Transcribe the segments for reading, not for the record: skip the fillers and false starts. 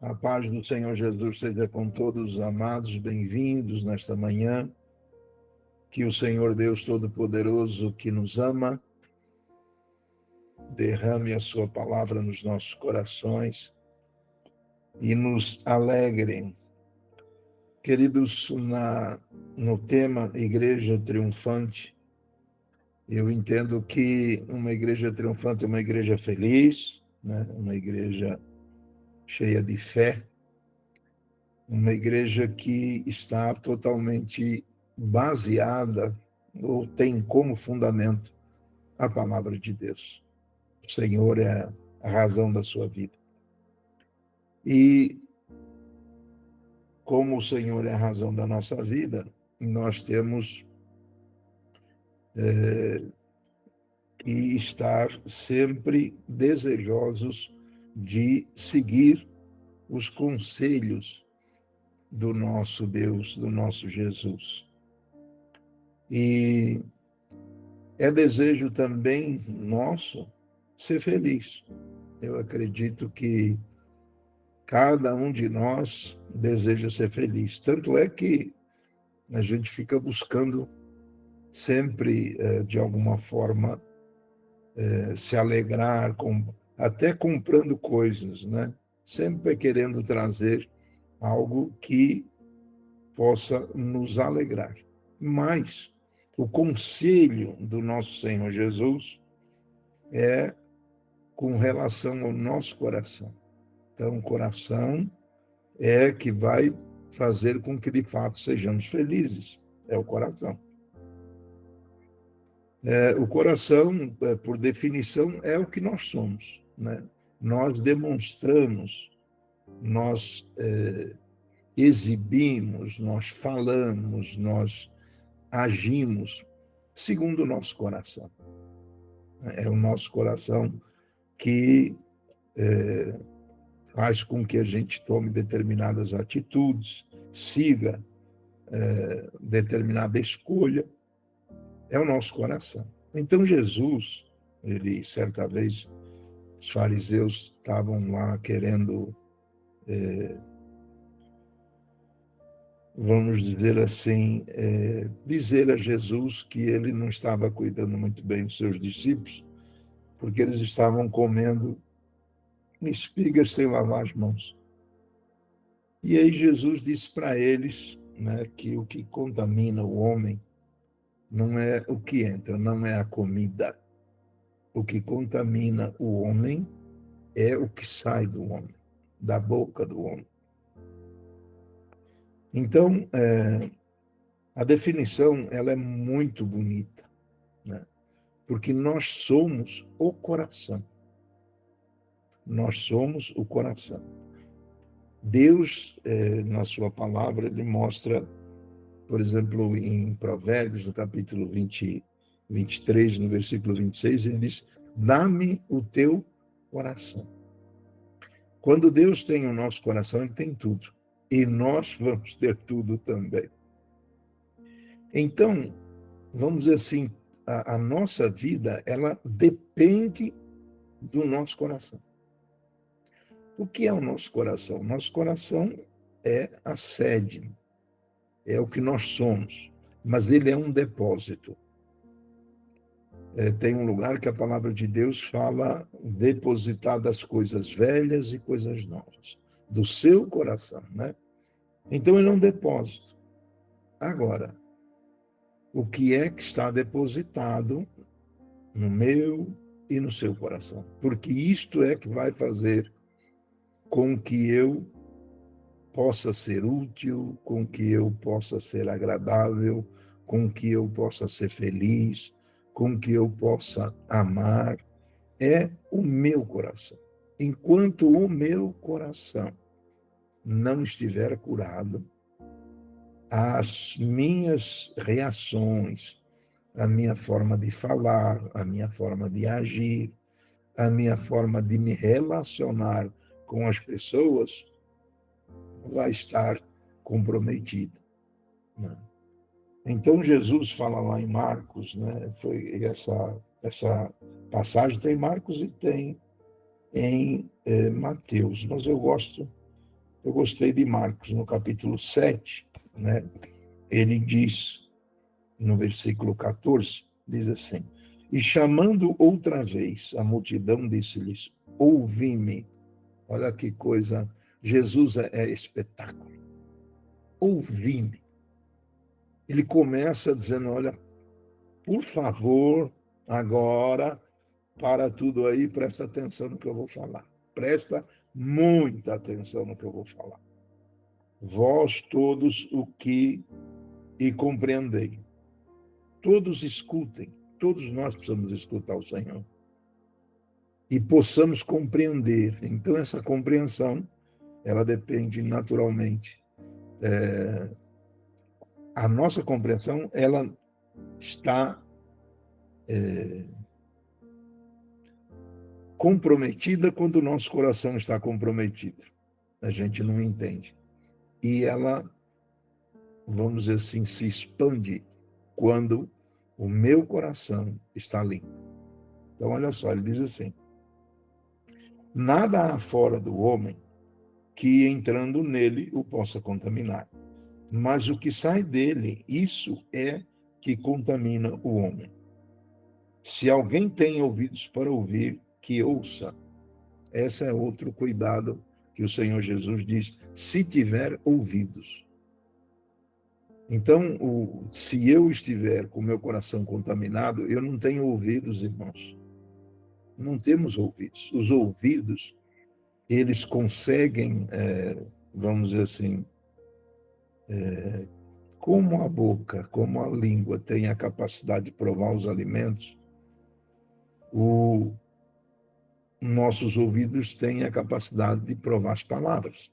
A paz do Senhor Jesus seja com todos os amados, bem-vindos nesta manhã. Que o Senhor Deus Todo-Poderoso, que nos ama, derrame a sua palavra nos nossos corações e nos alegre. Queridos, no tema Igreja Triunfante, eu entendo que uma igreja triunfante é uma igreja feliz, né? Uma igreja cheia de fé, uma igreja que está totalmente baseada ou tem como fundamento a palavra de Deus. O Senhor é a razão da sua vida. E como o Senhor é a razão da nossa vida, nós temos que estar sempre desejosos de seguir os conselhos do nosso Deus, do nosso Jesus. E é desejo também nosso ser feliz. Eu acredito que cada um de nós deseja ser feliz. Tanto é que a gente fica buscando sempre, de alguma forma, se alegrar, até comprando coisas, né? Sempre querendo trazer algo que possa nos alegrar. Mas o conselho do nosso Senhor Jesus é com relação ao nosso coração. Então, o coração é que vai fazer com que, de fato, sejamos felizes. É o coração. O coração, por definição, é o que nós somos, né? Nós demonstramos, nós exibimos, nós falamos, nós agimos segundo o nosso coração. É o nosso coração que faz com que a gente tome determinadas atitudes, siga determinada escolha. É o nosso coração. Então Jesus, ele certa vez, os fariseus estavam lá querendo, vamos dizer assim, dizer a Jesus que ele não estava cuidando muito bem dos seus discípulos, porque eles estavam comendo espigas sem lavar as mãos. E aí Jesus disse para eles, né, que o que contamina o homem não é o que entra, não é a comida. O que contamina o homem é o que sai do homem, da boca do homem. Então, a definição ela é muito bonita, né? Porque nós somos o coração. Nós somos o coração. Deus, na sua palavra, ele mostra, por exemplo, em Provérbios, no capítulo 23, no versículo 26, ele diz, dá-me o teu coração. Quando Deus tem o nosso coração, ele tem tudo. E nós vamos ter tudo também. Então, vamos dizer assim, a nossa vida, ela depende do nosso coração. O que é o nosso coração? Nosso coração é a sede, é o que nós somos, mas ele é um depósito. Tem um lugar que a palavra de Deus fala depositar das coisas velhas e coisas novas, do seu coração, né? Então ele é um depósito. Agora, o que é que está depositado no meu e no seu coração? Porque isto é que vai fazer com que eu possa ser útil, com que eu possa ser agradável, com que eu possa ser feliz, com que eu possa amar, é o meu coração. Enquanto o meu coração não estiver curado, as minhas reações, a minha forma de falar, a minha forma de agir, a minha forma de me relacionar com as pessoas vai estar comprometida, né? Então Jesus fala lá em Marcos, né? Foi essa passagem tem em Marcos e tem em Mateus, mas eu gosto Eu gostei de Marcos, no capítulo 7, né? Ele diz, no versículo 14, diz assim: e chamando outra vez a multidão, disse-lhes: ouvi-me. Olha que coisa, Jesus é espetáculo. Ouvi-me. Ele começa dizendo: olha, por favor, agora, para tudo aí, presta atenção no que eu vou falar. Presta muita atenção no que eu vou falar. Vós todos o que e compreendei. Todos escutem. Todos nós precisamos escutar o Senhor. E possamos compreender. Então, essa compreensão, ela depende naturalmente. A nossa compreensão, ela está comprometida quando o nosso coração está comprometido. A gente não entende. E ela, vamos dizer assim, se expande quando o meu coração está limpo. Então, olha só, ele diz assim: nada há fora do homem que, entrando nele, o possa contaminar. Mas o que sai dele, isso é que contamina o homem. Se alguém tem ouvidos para ouvir, que ouça. Esse é outro cuidado que o Senhor Jesus diz: se tiver ouvidos. Então, se eu estiver com o meu coração contaminado, eu não tenho ouvidos, irmãos. Não temos ouvidos. Os ouvidos, eles conseguem, vamos dizer assim, como a boca, como a língua tem a capacidade de provar os alimentos, nossos ouvidos têm a capacidade de provar as palavras.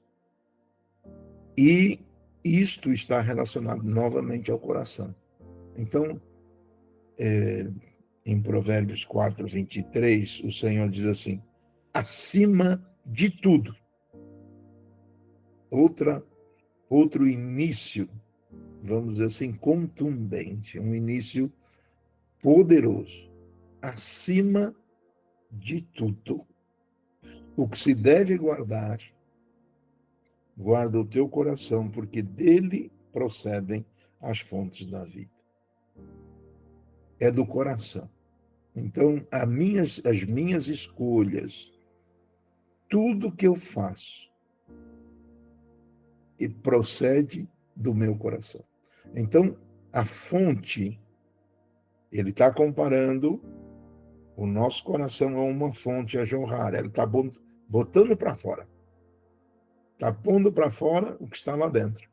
E isto está relacionado novamente ao coração. Então, em Provérbios 4, 23, o Senhor diz assim: acima de tudo. Outro início, vamos dizer assim, contundente, um início poderoso. Acima de tudo. O que se deve guardar, guarda o teu coração, porque dele procedem as fontes da vida. É do coração. Então, as minhas escolhas, tudo que eu faço, e procede do meu coração. Então, a fonte, ele está comparando o nosso coração a uma fonte a jorrar. Ele está botando para fora. Está pondo para fora o que está lá dentro.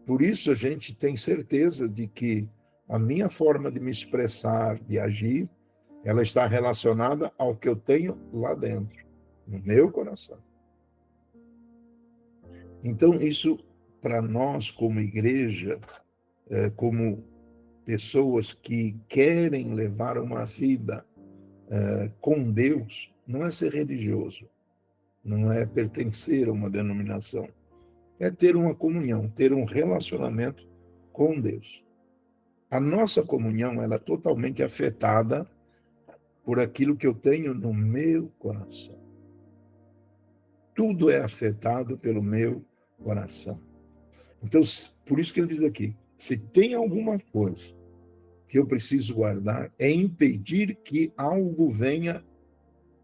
Por isso, a gente tem certeza de que a minha forma de me expressar, de agir, ela está relacionada ao que eu tenho lá dentro, no meu coração. Então, isso, para nós, como igreja, como pessoas que querem levar uma vida com Deus, não é ser religioso, não é pertencer a uma denominação, é ter uma comunhão, ter um relacionamento com Deus. A nossa comunhão, ela é totalmente afetada por aquilo que eu tenho no meu coração. Tudo é afetado pelo meu coração. Então, por isso que ele diz aqui, se tem alguma coisa que eu preciso guardar, é impedir que algo venha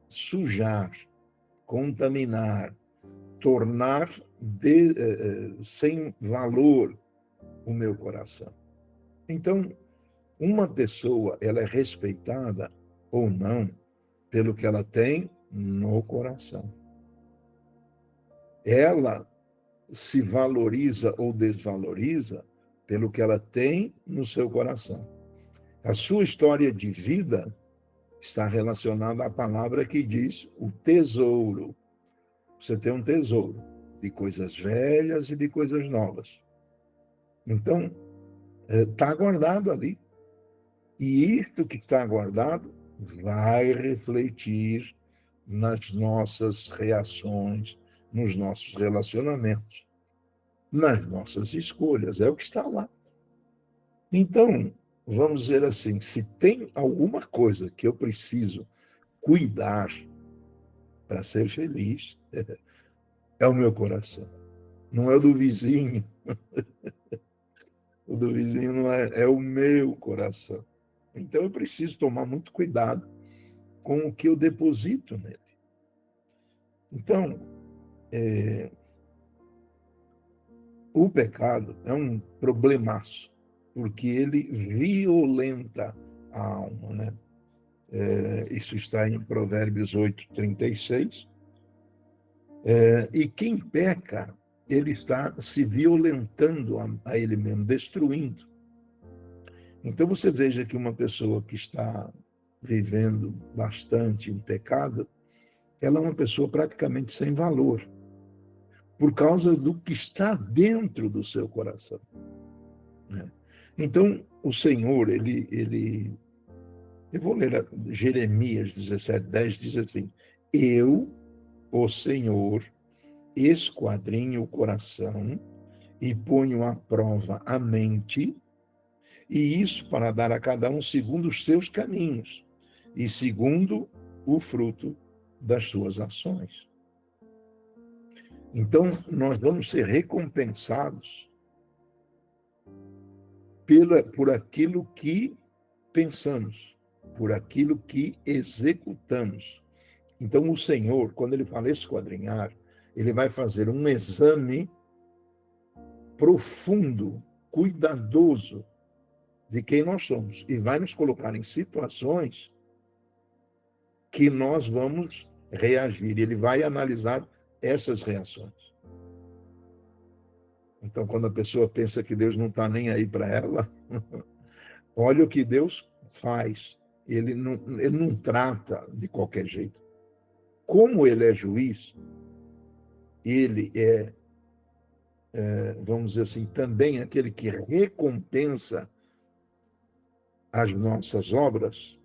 sujar, contaminar, tornar sem valor o meu coração. Então, uma pessoa, ela é respeitada ou não pelo que ela tem no coração. Ela se valoriza ou desvaloriza pelo que ela tem no seu coração. A sua história de vida está relacionada à palavra que diz o tesouro. Você tem um tesouro de coisas velhas e de coisas novas. Então, está guardado ali. E isto que está guardado vai refletir nas nossas reações, nos nossos relacionamentos, nas nossas escolhas. É o que está lá. Então, vamos dizer assim, se tem alguma coisa que eu preciso cuidar para ser feliz, é o meu coração. não é o do vizinho. O do vizinho não é o meu coração. Então eu preciso tomar muito cuidado com o que eu deposito nele. Então, o pecado é um problemaço, porque ele violenta a alma, né? Isso está em Provérbios 8:36. E quem peca, ele está se violentando a ele mesmo, destruindo. Então você veja que uma pessoa que está vivendo bastante em pecado, ela é uma pessoa praticamente sem valor, por causa do que está dentro do seu coração, né? Então, o Senhor, eu vou ler Jeremias 17:10, diz assim: eu, o Senhor, esquadrinho o coração e ponho à prova a mente, e isso para dar a cada um segundo os seus caminhos e segundo o fruto das suas ações. Então, nós vamos ser recompensados por aquilo que pensamos, por aquilo que executamos. Então, o Senhor, quando ele fala esquadrinhar, ele vai fazer um exame profundo, cuidadoso de quem nós somos e vai nos colocar em situações que nós vamos reagir. Ele vai analisar essas reações. Então, quando a pessoa pensa que Deus não está nem aí para ela, olha o que Deus faz. Ele não trata de qualquer jeito. Como ele é juiz, ele vamos dizer assim, também aquele que recompensa as nossas obras.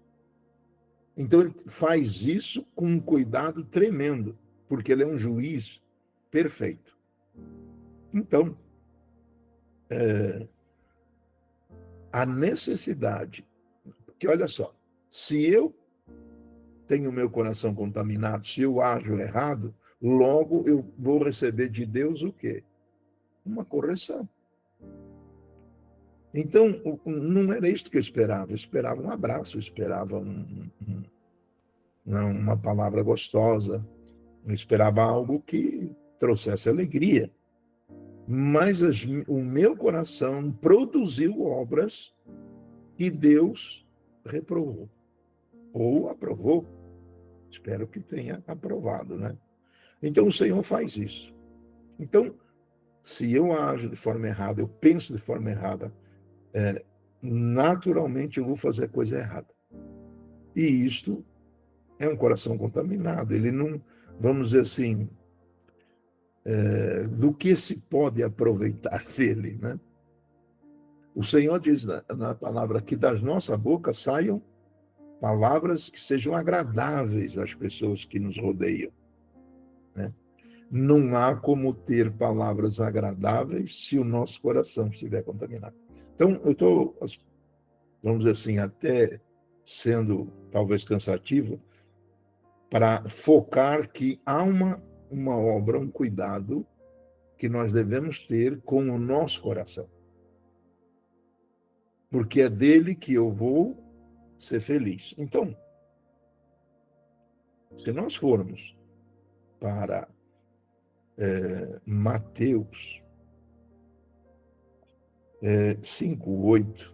Então, ele faz isso com um cuidado tremendo, porque ele é um juiz perfeito. Então, a necessidade, porque olha só, se eu tenho o meu coração contaminado, se eu ajo errado, logo eu vou receber de Deus o quê? Uma correção. Então, não era isso que eu esperava um abraço, eu esperava uma palavra gostosa, eu esperava algo que trouxesse alegria. Mas o meu coração produziu obras que Deus reprovou, ou aprovou. Espero que tenha aprovado, né? Então, o Senhor faz isso. Então, se eu ajo de forma errada, eu penso de forma errada, naturalmente eu vou fazer a coisa errada. E isto é um coração contaminado. Ele não, vamos dizer assim, do que se pode aproveitar dele, né? O Senhor diz na palavra que das nossas bocas saiam palavras que sejam agradáveis às pessoas que nos rodeiam, né? Não há como ter palavras agradáveis se o nosso coração estiver contaminado. Então, eu estou, vamos dizer assim, até sendo talvez cansativo, para focar que há uma obra, um cuidado que nós devemos ter com o nosso coração. Porque é dele que eu vou ser feliz. Então, se nós formos para Mateus 5:8,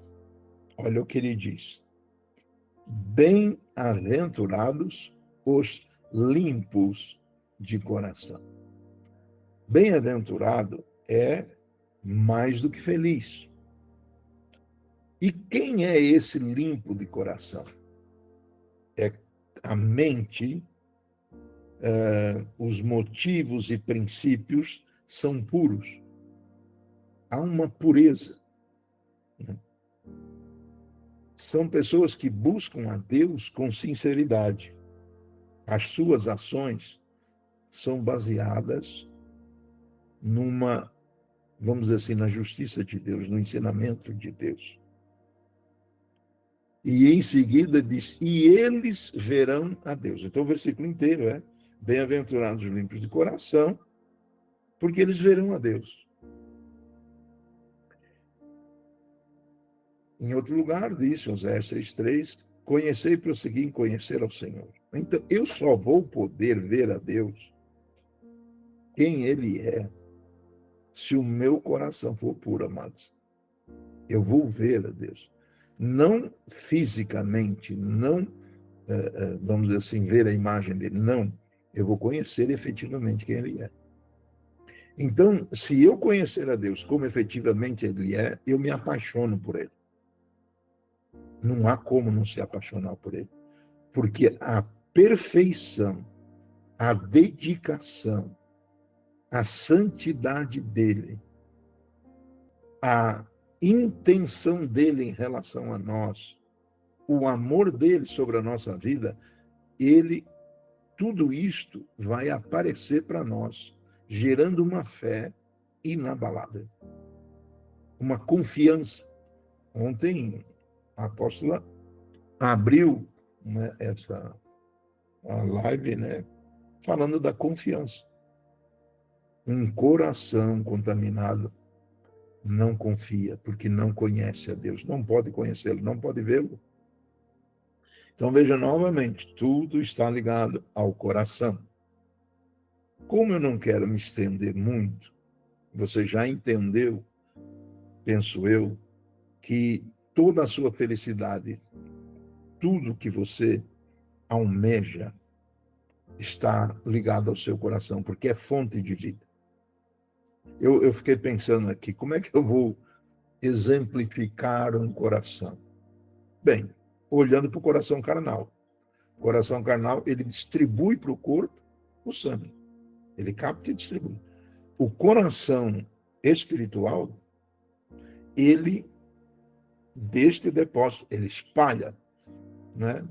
olha o que ele diz: bem-aventurados os limpos de coração. Bem-aventurado é mais do que feliz. E quem é esse limpo de coração? É a mente, os motivos e princípios são puros. Há uma pureza, né? São pessoas que buscam a Deus com sinceridade. As suas ações são baseadas vamos dizer assim, na justiça de Deus, no ensinamento de Deus. E em seguida diz, e eles verão a Deus. Então o versículo inteiro é, bem-aventurados os limpos de coração, porque eles verão a Deus. Em outro lugar, diz Oséias 6,3, conhecei e prossegui em conhecer ao Senhor. Então, eu só vou poder ver a Deus, quem Ele é, se o meu coração for puro, amados. Eu vou ver a Deus. Não fisicamente, não, vamos dizer assim, ver a imagem dele, não. Eu vou conhecer efetivamente quem Ele é. Então, se eu conhecer a Deus como efetivamente Ele é, eu me apaixono por Ele. Não há como não se apaixonar por Ele. Porque a perfeição, a dedicação, a santidade dele, a intenção dele em relação a nós, o amor dele sobre a nossa vida, tudo isto vai aparecer para nós, gerando uma fé inabalável, uma confiança. Ontem a apóstola abriu, né, a live, né, falando da confiança. Um coração contaminado não confia, porque não conhece a Deus, não pode conhecê-lo, não pode vê-lo. Então veja novamente, tudo está ligado ao coração. Como eu não quero me estender muito, você já entendeu, penso eu, que toda a sua felicidade, tudo que você almeja, está ligado ao seu coração, porque é fonte de vida. Eu fiquei pensando aqui, como é que eu vou exemplificar um coração? Bem, olhando para o coração carnal. O coração carnal, ele distribui para o corpo o sangue. Ele capta e distribui. O coração espiritual, ele, deste depósito, ele espalha, né,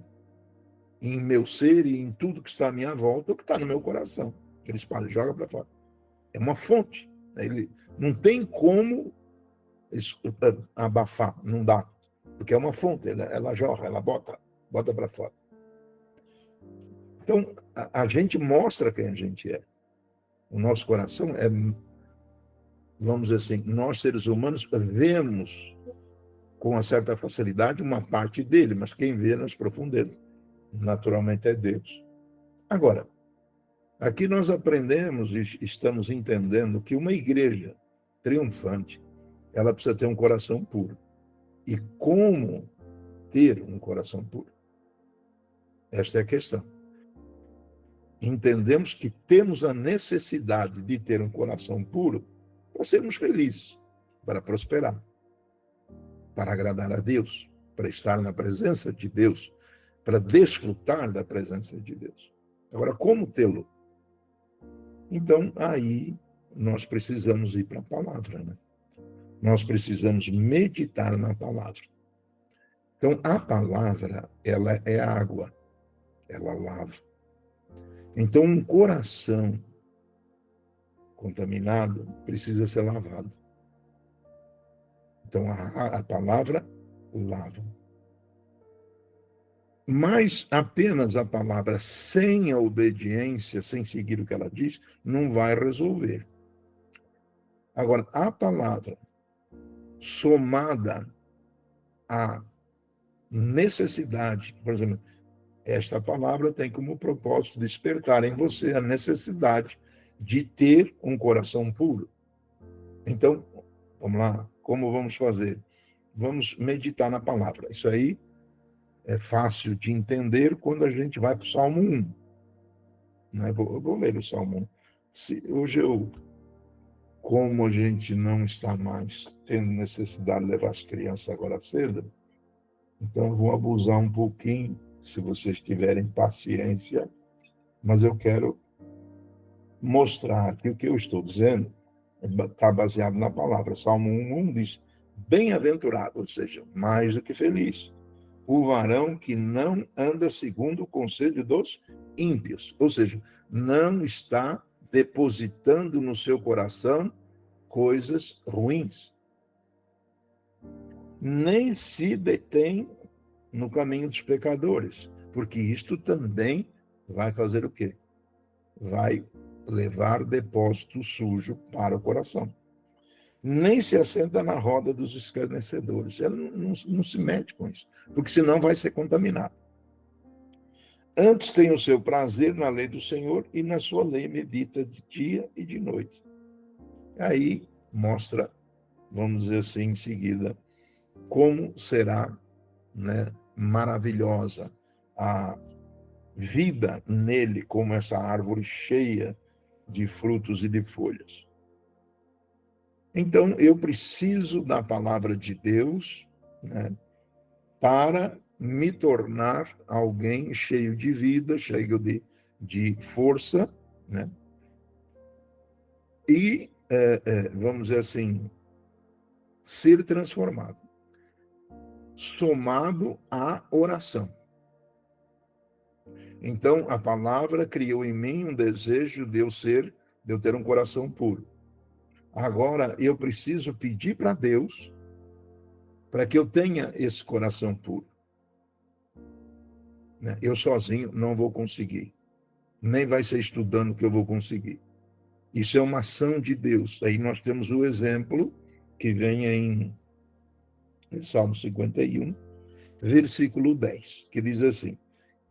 em meu ser e em tudo que está à minha volta, o que está no meu coração. Ele espalha, joga para fora. É uma fonte. Ele não tem como abafar, não dá. Porque é uma fonte, ela jorra, ela bota para fora. Então, a gente mostra quem a gente é. O nosso coração é, vamos dizer assim, nós seres humanos vemos com uma certa facilidade uma parte dele, mas quem vê nas profundezas, naturalmente, é Deus. Agora, aqui nós aprendemos e estamos entendendo que uma igreja triunfante, ela precisa ter um coração puro. E como ter um coração puro? Esta é a questão. Entendemos que temos a necessidade de ter um coração puro para sermos felizes, para prosperar, para agradar a Deus, para estar na presença de Deus, para desfrutar da presença de Deus. Agora, como tê-lo? Então, aí nós precisamos ir para a palavra, né? Nós precisamos meditar na palavra. Então, a palavra, ela é água, ela lava. Então, um coração contaminado precisa ser lavado. Então, a palavra lava. Mas apenas a palavra sem a obediência, sem seguir o que ela diz, não vai resolver. Agora, a palavra somada à necessidade, por exemplo, esta palavra tem como propósito despertar em você a necessidade de ter um coração puro. Então, vamos lá, como vamos fazer? Vamos meditar na palavra. Isso aí é fácil de entender quando a gente vai para o Salmo 1. Né? Eu vou ler o Salmo 1. Hoje como a gente não está mais tendo necessidade de levar as crianças agora cedo, então eu vou abusar um pouquinho, se vocês tiverem paciência, mas eu quero mostrar que o que eu estou dizendo está baseado na palavra. Salmo 1 diz, bem-aventurado, ou seja, mais do que feliz, o varão que não anda segundo o conselho dos ímpios, ou seja, não está depositando no seu coração coisas ruins, nem se detém no caminho dos pecadores, porque isto também vai fazer o quê? Vai levar depósito sujo para o coração. Nem se assenta na roda dos escarnecedores. Ela não se mete com isso, porque senão vai ser contaminado. Antes tem o seu prazer na lei do Senhor e na sua lei medita de dia e de noite. Aí mostra, vamos dizer assim, em seguida, como será, né, maravilhosa a vida nele, como essa árvore cheia de frutos e de folhas. Então, eu preciso da palavra de Deus, né, para me tornar alguém cheio de vida, cheio de força, né? E, vamos dizer assim, ser transformado, somado à oração. Então, a palavra criou em mim um desejo de eu ter um coração puro. Agora, eu preciso pedir para Deus para que eu tenha esse coração puro. Né? Eu sozinho não vou conseguir. Nem vai ser estudando que eu vou conseguir. Isso é uma ação de Deus. Aí nós temos o exemplo que vem em Salmo 51, versículo 10, que diz assim: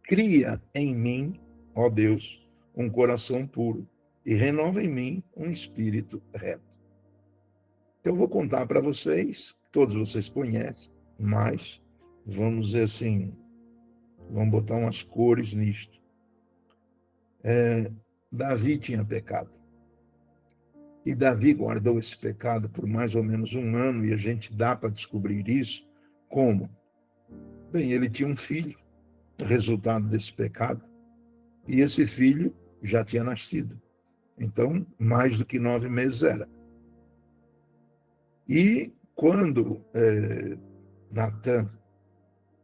cria em mim, ó Deus, um coração puro e renova em mim um espírito reto. Então, eu vou contar para vocês, todos vocês conhecem, mas vamos dizer assim, vamos botar umas cores nisto. Davi tinha pecado. E Davi guardou esse pecado por mais ou menos um ano, e a gente dá para descobrir isso como? Bem, ele tinha um filho, resultado desse pecado, e esse filho já tinha nascido. Então, mais do que 9 meses era. E quando Natã,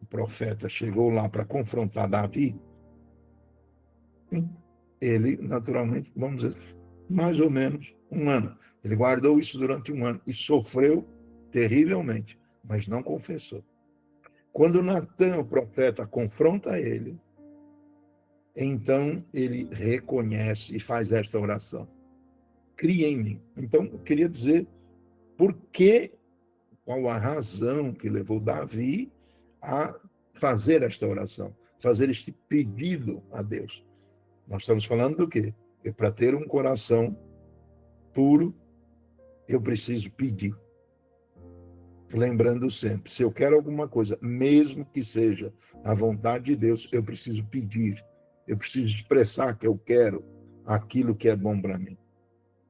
o profeta, chegou lá para confrontar Davi, ele, naturalmente, vamos dizer, mais ou menos um ano. Ele guardou isso durante um ano e sofreu terrivelmente, mas não confessou. Quando Natã, o profeta, confronta ele, então ele reconhece e faz esta oração. Cria em mim. Então, eu queria dizer qual a razão que levou Davi a fazer esta oração, fazer este pedido a Deus. Nós estamos falando do quê? Para ter um coração puro, eu preciso pedir. Lembrando sempre, se eu quero alguma coisa, mesmo que seja a vontade de Deus, eu preciso pedir. Eu preciso expressar que eu quero aquilo que é bom para mim.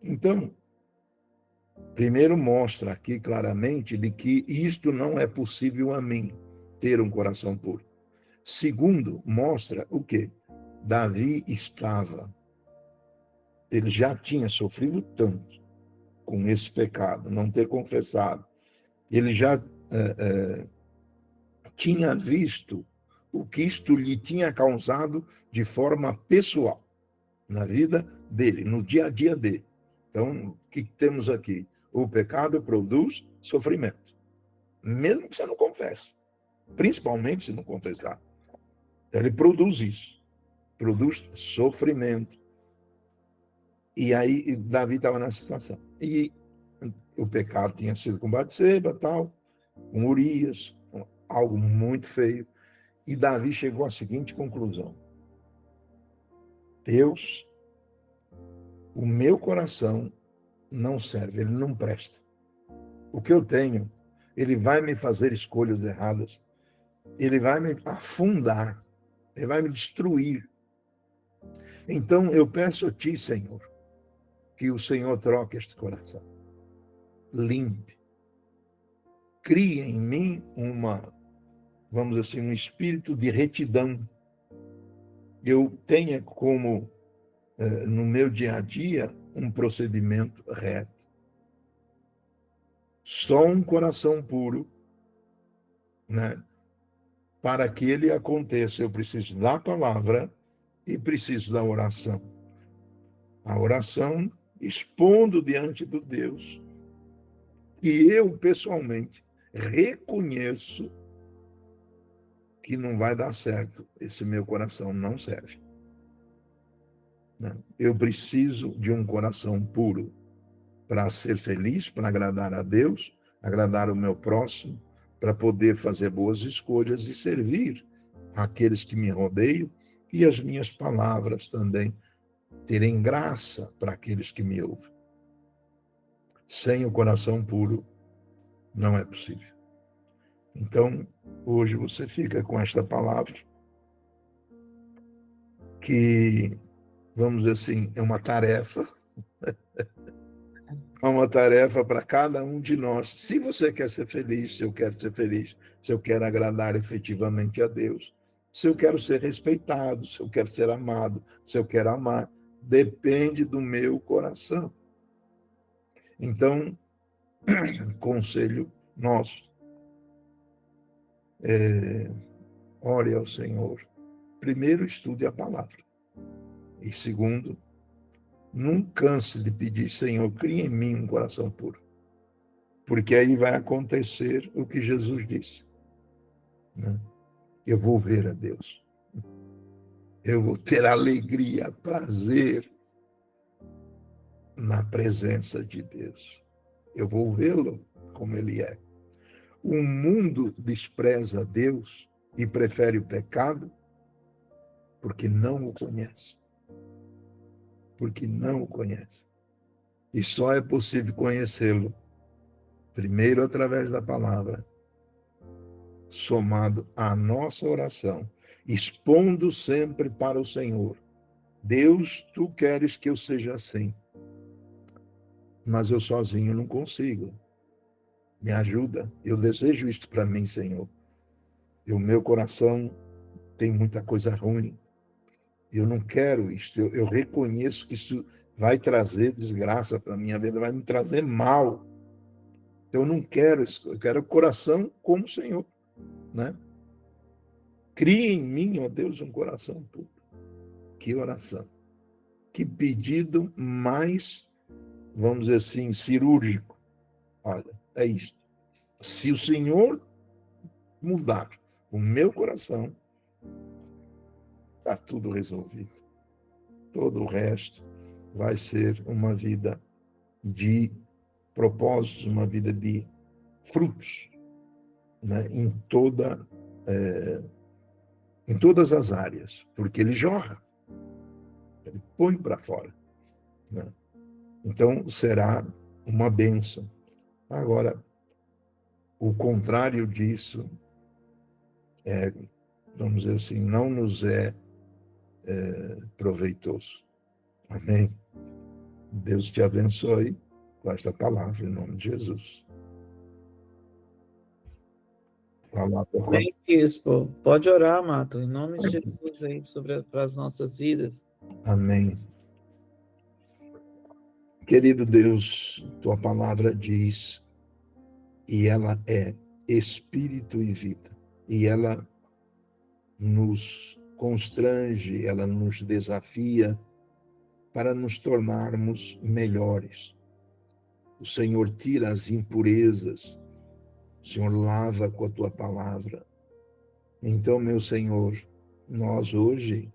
Então, primeiro mostra aqui claramente de que isto não é possível a mim, ter um coração puro. Segundo, mostra o quê? Davi ele já tinha sofrido tanto com esse pecado, não ter confessado. Ele já tinha visto o que isto lhe tinha causado de forma pessoal, na vida dele, no dia a dia dele. Então, o que temos aqui? O pecado produz sofrimento, mesmo que você não confesse, principalmente se não confessar. Então, ele produz isso, produz sofrimento. E aí, Davi estava nessa situação. E o pecado tinha sido com Batseba, tal, com Urias, algo muito feio. E Davi chegou à seguinte conclusão: Deus, o meu coração não serve, ele não presta. O que eu tenho, ele vai me fazer escolhas erradas, ele vai me afundar, ele vai me destruir. Então eu peço a ti, Senhor, que o Senhor troque este coração, limpe, crie em mim vamos dizer assim, um espírito de retidão. Eu tenha como, no meu dia a dia, um procedimento reto. Só um coração puro, né? Para que ele aconteça, eu preciso da palavra e preciso da oração. A oração expondo diante do Deus que eu, pessoalmente, reconheço que não vai dar certo. Esse meu coração não serve. né? Eu preciso de um coração puro para ser feliz, para agradar a Deus, agradar o meu próximo, para poder fazer boas escolhas e servir aqueles que me rodeiam e as minhas palavras também terem graça para aqueles que me ouvem. Sem o coração puro, não é possível. Então, hoje você fica com esta palavra, que, vamos dizer assim, é uma tarefa para cada um de nós. Se você quer ser feliz, se eu quero ser feliz, se eu quero agradar efetivamente a Deus, se eu quero ser respeitado, se eu quero ser amado, se eu quero amar, depende do meu coração. Então, conselho nosso, ore ao Senhor. Primeiro, estude a palavra. E segundo, não canse de pedir, Senhor, cria em mim um coração puro. Porque aí vai acontecer o que Jesus disse, né? Eu vou ver a Deus. Eu vou ter alegria, prazer na presença de Deus. Eu vou vê-lo como ele é. O mundo despreza Deus e prefere o pecado porque não o conhece. Porque não o conhece. E só é possível conhecê-lo, primeiro através da palavra, somado à nossa oração, expondo sempre para o Senhor. Deus, tu queres que eu seja assim, mas eu sozinho não consigo. Me ajuda. Eu desejo isto para mim, Senhor. E o meu coração tem muita coisa ruim. Eu não quero isto. Eu reconheço que isso vai trazer desgraça para a minha vida, vai me trazer mal. Eu não quero isso. Eu quero o coração como o Senhor, né? Cria em mim, ó Deus, um coração puro. Que oração. Que pedido mais, vamos dizer assim, cirúrgico. Olha, é isto. Se o Senhor mudar o meu coração, está tudo resolvido. Todo o resto vai ser uma vida de propósitos, uma vida de frutos, né? Em todas as áreas, porque ele jorra, ele põe para fora, né? Então, será uma bênção. Agora, o contrário disso vamos dizer assim, não nos é proveitoso. Amém? Deus te abençoe com esta palavra, em nome de Jesus. Bem, Bispo, pode orar, Mato, em nome de Jesus aí, para as nossas vidas. Amém. Querido Deus, tua palavra diz, e ela é espírito e vida, e ela nos constrange, ela nos desafia para nos tornarmos melhores. O Senhor tira as impurezas, o Senhor lava com a tua palavra. Então, meu Senhor, nós hoje,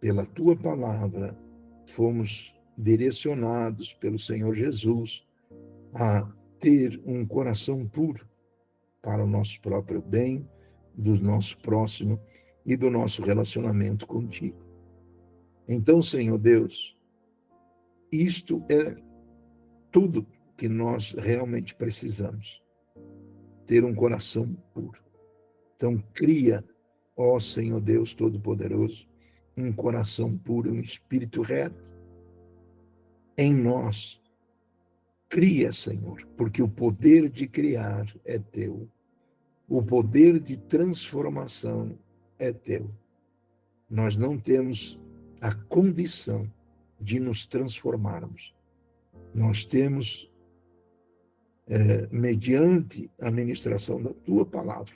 pela tua palavra, fomos direcionados pelo Senhor Jesus a ter um coração puro para o nosso próprio bem, do nosso próximo e do nosso relacionamento contigo. Então, Senhor Deus, isto é tudo que nós realmente precisamos, ter um coração puro. Então, cria, ó Senhor Deus Todo-Poderoso, um coração puro, um espírito reto em nós. Cria, Senhor, porque o poder de criar é teu. O poder de transformação é teu. Nós não temos a condição de nos transformarmos. Nós temos, mediante a ministração da tua palavra,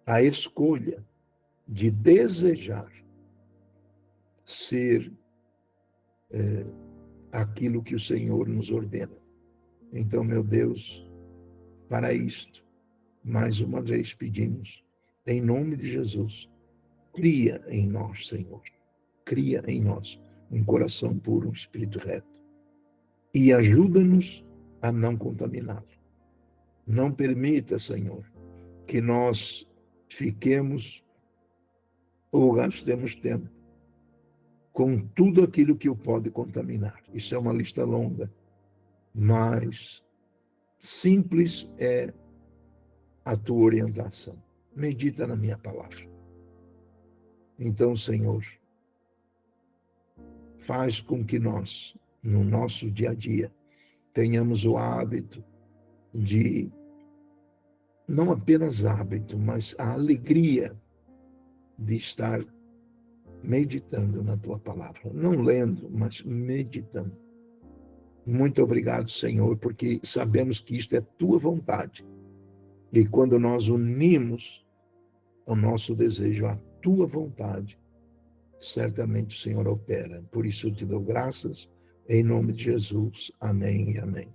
a escolha de desejar ser aquilo que o Senhor nos ordena. Então, meu Deus, para isto, mais uma vez pedimos, em nome de Jesus, cria em nós, Senhor, cria em nós um coração puro, um espírito reto. E ajuda-nos a não contaminá-lo. Não permita, Senhor, que nós fiquemos ou gastemos tempo com tudo aquilo que o pode contaminar. Isso é uma lista longa, mas simples é a tua orientação. Medita na minha palavra. Então, Senhor, faz com que nós, no nosso dia a dia, tenhamos o hábito de, não apenas hábito, mas a alegria de estar meditando na tua palavra. Não lendo, mas meditando. Muito obrigado, Senhor, porque sabemos que isto é tua vontade. E quando nós unimos o nosso desejo à tua vontade, certamente o Senhor opera. Por isso eu te dou graças, em nome de Jesus. Amém e amém.